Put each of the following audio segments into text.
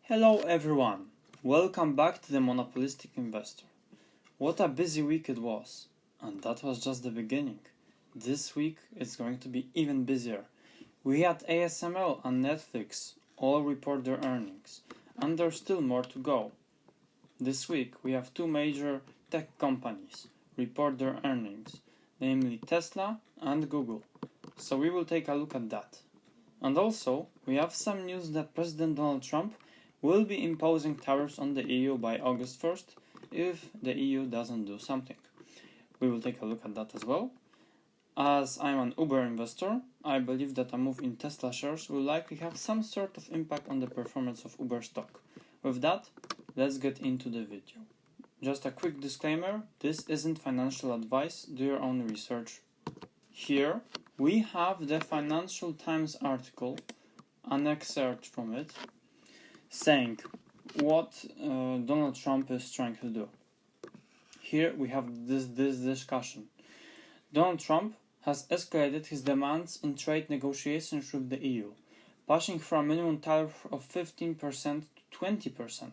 Hello everyone, welcome back to the Monopolistic Investor. What a busy week it was, and that was just the beginning. This week it's going to be even busier. We had ASML and Netflix all report their earnings, and there's still more to go. This week we have two major tech companies report their earnings, namely Tesla and Google, so we will take a look at that. And also, we have some news that President Donald Trump will be imposing tariffs on the EU by August 1st if the EU doesn't do something. We will take a look at that as well. As I'm an Uber investor, I believe that a move in Tesla shares will likely have some sort of impact on the performance of Uber stock. With that, let's get into the video. Just a quick disclaimer, this isn't financial advice, do your own research. Here, we have the Financial Times article, an excerpt from it, saying what Donald Trump is trying to do. Here we have this discussion. Donald Trump has escalated his demands in trade negotiations with the EU, pushing for a minimum tariff of 15% to 20%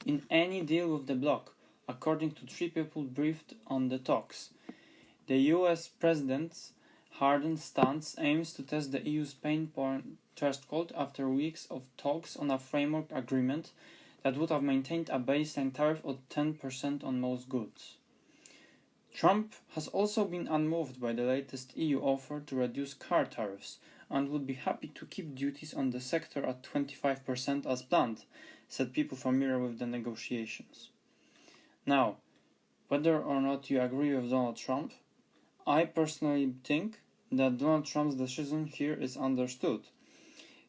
in any deal with the bloc, according to three people briefed on the talks. The US president's hardened stance aims to test the EU's pain point threshold after weeks of talks on a framework agreement that would have maintained a baseline tariff of 10% on most goods. Trump has also been unmoved by the latest EU offer to reduce car tariffs and would be happy to keep duties on the sector at 25% as planned, said people familiar with the negotiations. Now, whether or not you agree with Donald Trump, I personally think that Donald Trump's decision here is understood.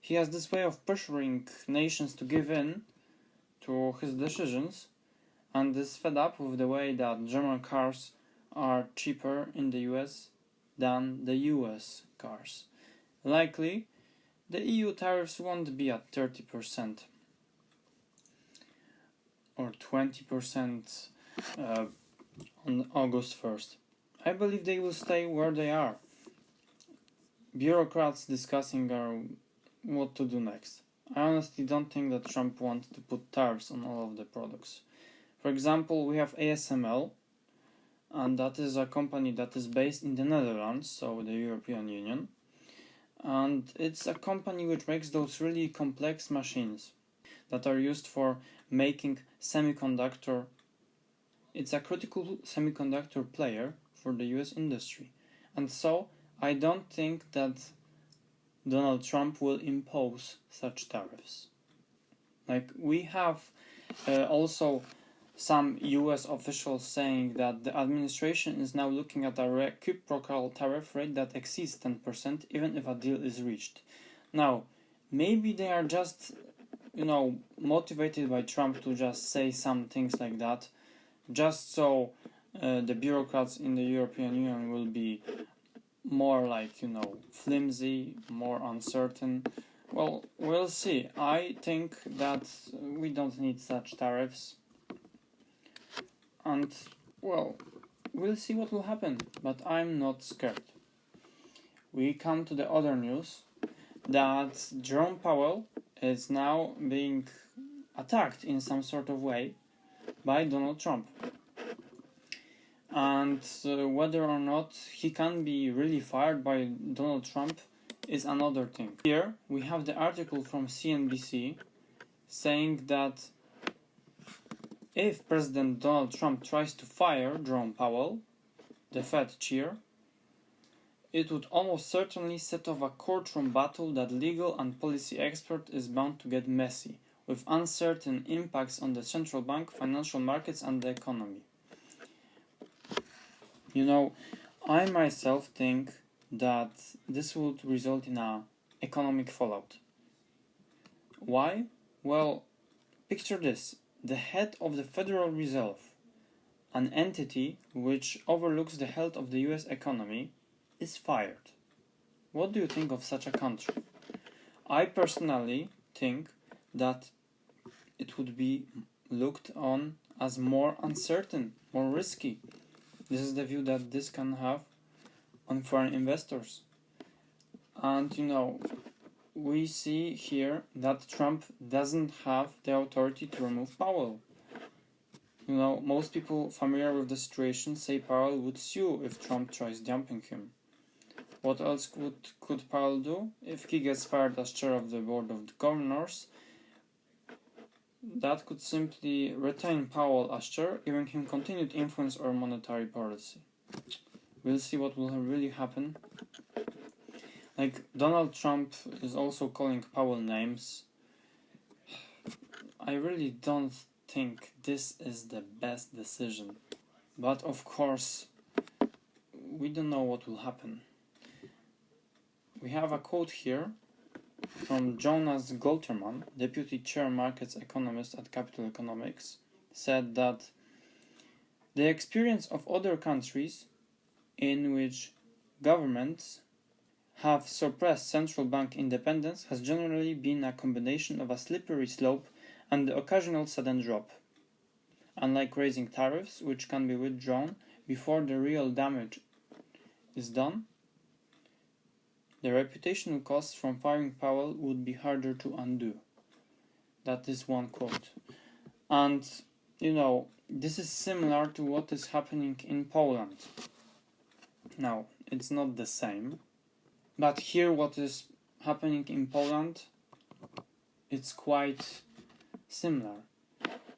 He has this way of pressuring nations to give in to his decisions and is fed up with the way that German cars are cheaper in the US than the US cars. Likely, the EU tariffs won't be at 30% or 20% on August 1st. I believe they will stay where they are. Bureaucrats discussing what to do next. I honestly don't think that Trump wants to put tariffs on all of the products. For example, we have ASML, and that is a company that is based in the Netherlands, so the European Union. And it's a company which makes those really complex machines that are used for making semiconductor. It's a critical semiconductor player for the US industry. And so I don't think that Donald Trump will impose such tariffs. Like, we have also some US officials saying that the administration is now looking at a reciprocal tariff rate that exceeds 10% even if a deal is reached. Now, maybe they are just, motivated by Trump to just say some things like that, just so the bureaucrats in the European Union will be more flimsy, more uncertain. Well, we'll see. I think that we don't need such tariffs. And, we'll see what will happen. But I'm not scared. We come to the other news that Jerome Powell is now being attacked in some sort of way by Donald Trump. And whether or not he can be really fired by Donald Trump is another thing. Here we have the article from CNBC saying that if President Donald Trump tries to fire Jerome Powell, the Fed chair, it would almost certainly set off a courtroom battle that legal and policy expert is bound to get messy, with uncertain impacts on the central bank, financial markets and the economy. I myself think that this would result in an economic fallout. Why? Well, picture this. The head of the Federal Reserve, an entity which overlooks the health of the US economy, is fired. What do you think of such a country? I personally think that it would be looked on as more uncertain, more risky. This is the view that this can have on foreign investors. And we see here that Trump doesn't have the authority to remove Powell. Most people familiar with the situation say Powell would sue if Trump tries dumping him. What else could Powell do? If he gets fired as chair of the board of the governors, that could simply retain Powell as chair, giving him continued influence over monetary policy. We'll see what will really happen. Donald Trump is also calling Powell names. I really don't think this is the best decision. But of course, we don't know what will happen. We have a quote here from Jonas Golterman, Deputy Chair Markets Economist at Capital Economics, said that the experience of other countries in which governments have suppressed central bank independence has generally been a combination of a slippery slope and the occasional sudden drop. Unlike raising tariffs, which can be withdrawn before the real damage is done, the reputational costs from firing Powell would be harder to undo. That is one quote. And, this is similar to what is happening in Poland. Now, it's not the same, but here what is happening in Poland, it's quite similar.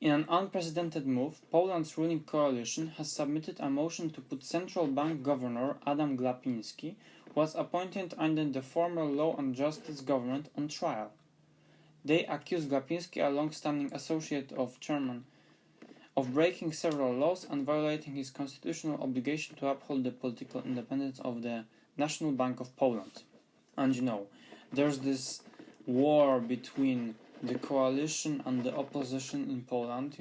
In an unprecedented move, Poland's ruling coalition has submitted a motion to put central bank governor Adam Glapiński, who was appointed under the former Law and Justice government, on trial. They accuse Glapiński, a long-standing associate of chairman, of breaking several laws and violating his constitutional obligation to uphold the political independence of the National Bank of Poland. And there's this war between the coalition and the opposition in Poland,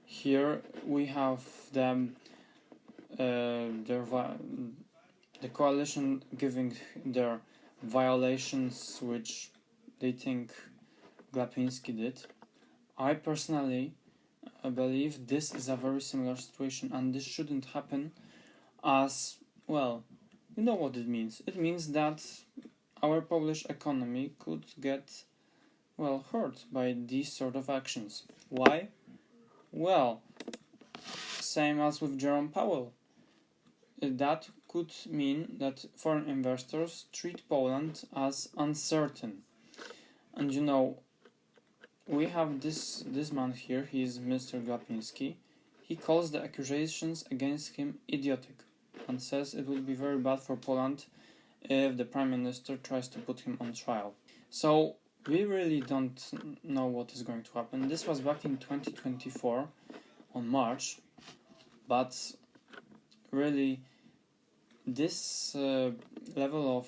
Here we have the coalition giving their violations which they think Glapiński did. I personally believe this is a very similar situation, and this shouldn't happen, as, well, you know what it means. It means that our Polish economy could get, hurt by these sort of actions. Why? Well, same as with Jerome Powell. That could mean that foreign investors treat Poland as uncertain. And we have this man here, he is Mr. Glapiński. He calls the accusations against him idiotic and says it will be very bad for Poland if the Prime Minister tries to put him on trial. So we really don't know what is going to happen. This was back in 2024 on March, but really this level of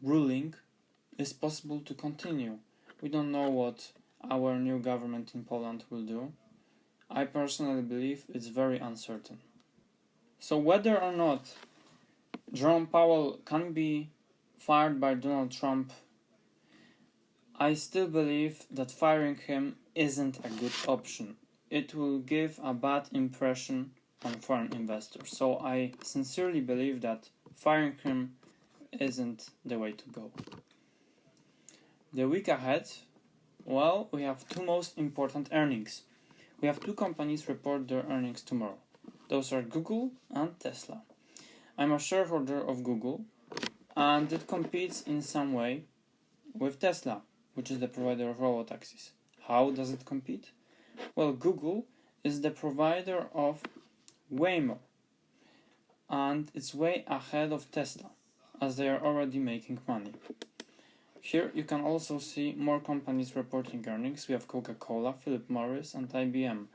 ruling is possible to continue. We don't know what our new government in Poland will do. I personally believe it's very uncertain. So whether or not Jerome Powell can be fired by Donald Trump, I still believe that firing him isn't a good option. It will give a bad impression on foreign investors. So I sincerely believe that firing him isn't the way to go. The week ahead, we have two most important earnings. We have two companies report their earnings tomorrow. Those are Google and Tesla. I'm a shareholder of Google, and it competes in some way with Tesla, which is the provider of robotaxis. How does it compete? Well, Google is the provider of Waymo, and it's way ahead of Tesla, as they are already making money. Here you can also see more companies reporting earnings. We have Coca-Cola, Philip Morris, and IBM.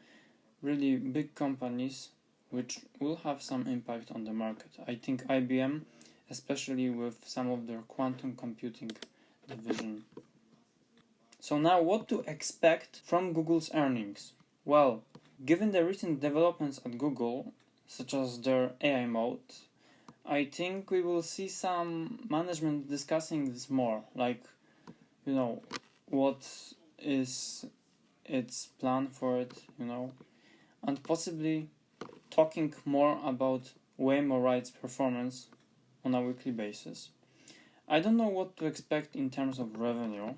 Really big companies which will have some impact on the market. I think IBM, especially with some of their quantum computing division. So now what to expect from Google's earnings? Well, given the recent developments at Google, such as their AI mode, I think we will see some management discussing this more, what is its plan for it, and possibly talking more about Waymo Ride's performance on a weekly basis. I don't know what to expect in terms of revenue.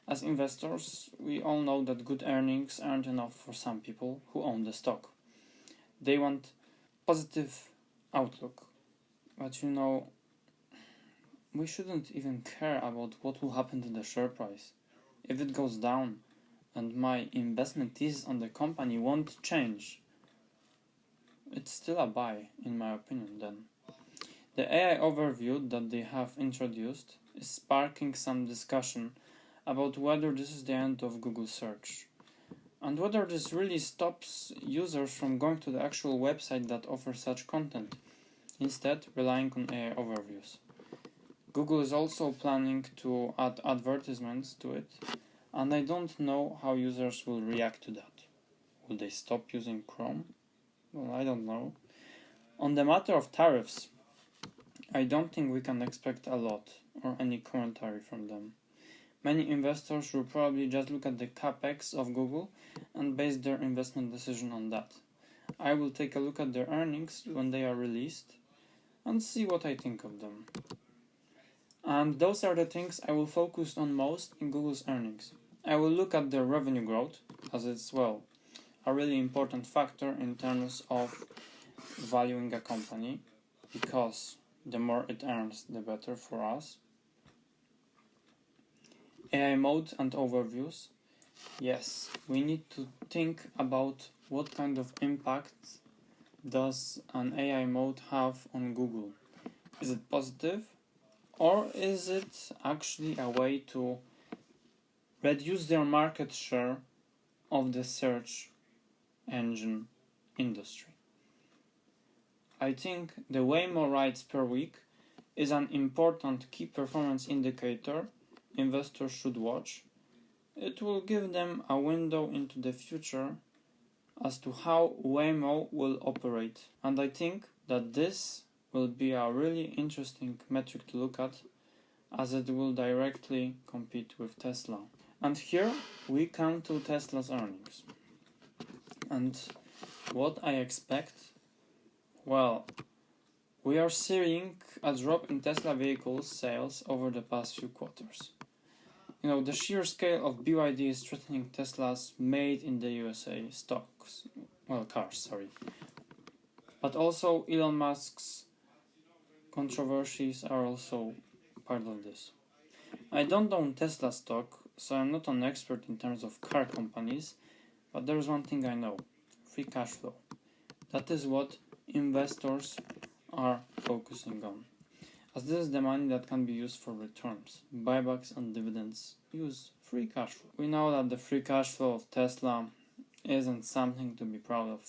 As investors, we all know that good earnings aren't enough for some people who own the stock. They want positive outlook. But we shouldn't even care about what will happen to the share price. If it goes down and my investment thesis on the company won't change, it's still a buy, in my opinion, then. The AI overview that they have introduced is sparking some discussion about whether this is the end of Google search, and whether this really stops users from going to the actual website that offers such content, instead relying on AI overviews. Google is also planning to add advertisements to it, and I don't know how users will react to that. Will they stop using Chrome? Well, I don't know. On the matter of tariffs, I don't think we can expect a lot or any commentary from them. Many investors will probably just look at the capex of Google and base their investment decision on that. I will take a look at their earnings when they are released and see what I think of them. And those are the things I will focus on most in Google's earnings. I will look at their revenue growth, as it's, a really important factor in terms of valuing a company, because the more it earns, the better for us. AI mode and overviews. Yes, we need to think about what kind of impact does an AI mode have on Google. Is it positive, or is it actually a way to reduce their market share of the search engine industry? I think the Waymo rides per week is an important key performance indicator investors should watch. It will give them a window into the future as to how Waymo will operate, and I think that this will be a really interesting metric to look at, as it will directly compete with Tesla. And here we come to Tesla's earnings. And what I expect? Well, we are seeing a drop in Tesla vehicle sales over the past few quarters. The sheer scale of BYD is threatening Tesla's made in the USA cars. But also Elon Musk's controversies are also part of this. I don't own Tesla stock, so I'm not an expert in terms of car companies, but there's one thing I know: free cash flow. That is what investors are focusing on, as this is the money that can be used for returns, buybacks and dividends. Use free cash flow. We know that the free cash flow of Tesla isn't something to be proud of.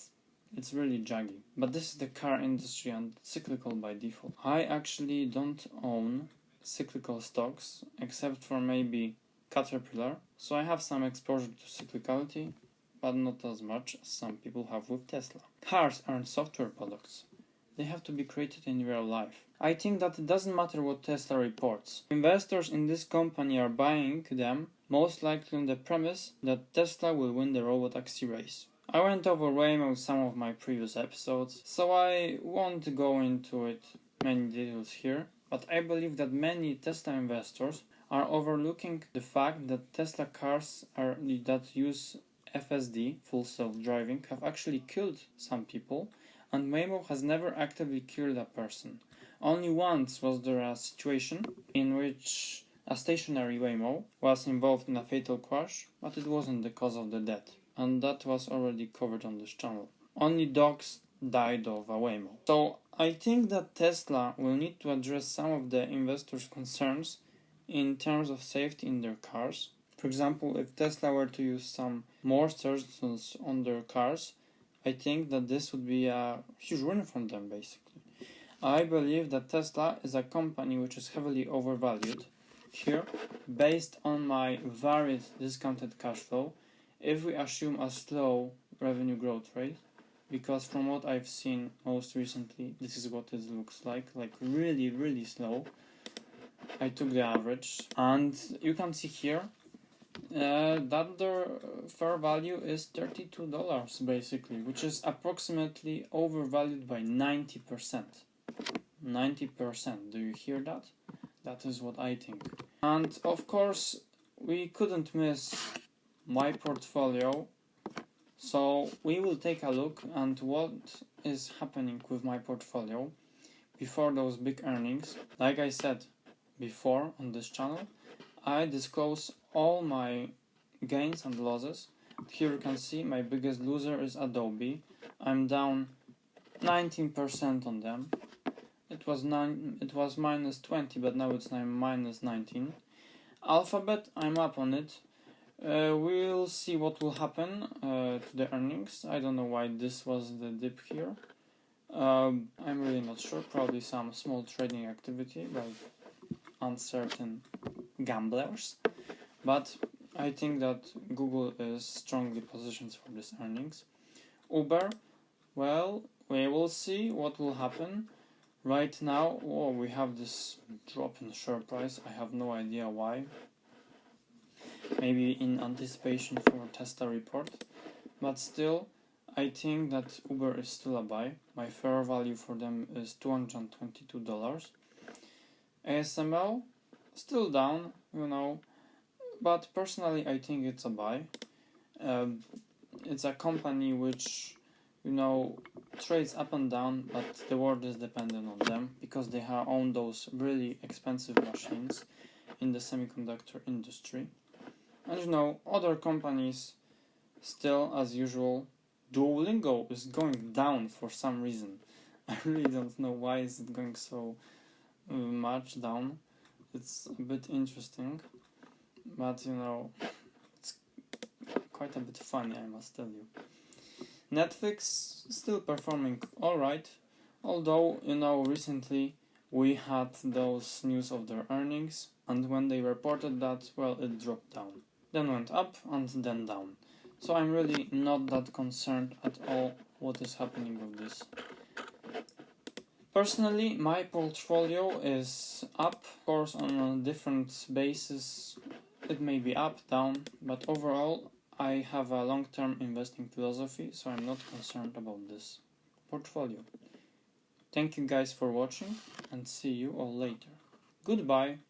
It's really jaggy. But this is the car industry and cyclical by default. I actually don't own cyclical stocks, except for maybe Caterpillar, so I have some exposure to cyclicality, but not as much as some people have with Tesla. Cars aren't software products. They have to be created in real life. I think that it doesn't matter what Tesla reports. Investors in this company are buying them most likely on the premise that Tesla will win the robotaxi race. I went over Waymo in some of my previous episodes, so I won't go into it many details here, but I believe that many Tesla investors are overlooking the fact that Tesla cars that use FSD, full self-driving, have actually killed some people, and Waymo has never actively killed a person. Only once was there a situation in which a stationary Waymo was involved in a fatal crash, but it wasn't the cause of the death, and that was already covered on this channel. Only dogs died of a Waymo. So I think that Tesla will need to address some of the investors' concerns in terms of safety in their cars. For example, if Tesla were to use some more sensors on their cars, I think that this would be a huge win from them, basically. I believe that Tesla is a company which is heavily overvalued. Here, based on my varied discounted cash flow, if we assume a slow revenue growth rate, because from what I've seen most recently, this is what it looks like really, really slow. I took the average, and you can see here that their fair value is $32 basically, which is approximately overvalued by 90%. 90%, do you hear that? That is what I think. And of course, we couldn't miss my portfolio. So we will take a look at what is happening with my portfolio before those big earnings. Like I said before on this channel, I disclose all my gains and losses. Here you can see my biggest loser is Adobe. I'm down 19% on them. It was minus 20, but now it's minus 19. Alphabet, I'm up on it. We'll see what will happen to the earnings. I don't know why this was the dip here. I'm really not sure. Probably some small trading activity by uncertain gamblers. But I think that Google is strongly positioned for these earnings. Uber, well, we will see what will happen. Right now, we have this drop in share price. I have no idea why. Maybe in anticipation for Tesla report. But still, I think that Uber is still a buy. My fair value for them is $222. ASML, still down, but personally I think it's a buy. It's a company which, trades up and down, but the world is dependent on them because they own those really expensive machines in the semiconductor industry. And other companies still, as usual, Duolingo is going down for some reason. I really don't know why is it going so much down. It's a bit interesting, but it's quite a bit funny, I must tell you. Netflix still performing alright, although recently we had those news of their earnings, and when they reported that, well, it dropped down. Then went up and then down. So I'm really not that concerned at all what is happening with this. Personally, my portfolio is up, of course, on a different basis. It may be up, down, but overall I have a long-term investing philosophy, so I'm not concerned about this portfolio. Thank you guys for watching, and see you all later. Goodbye!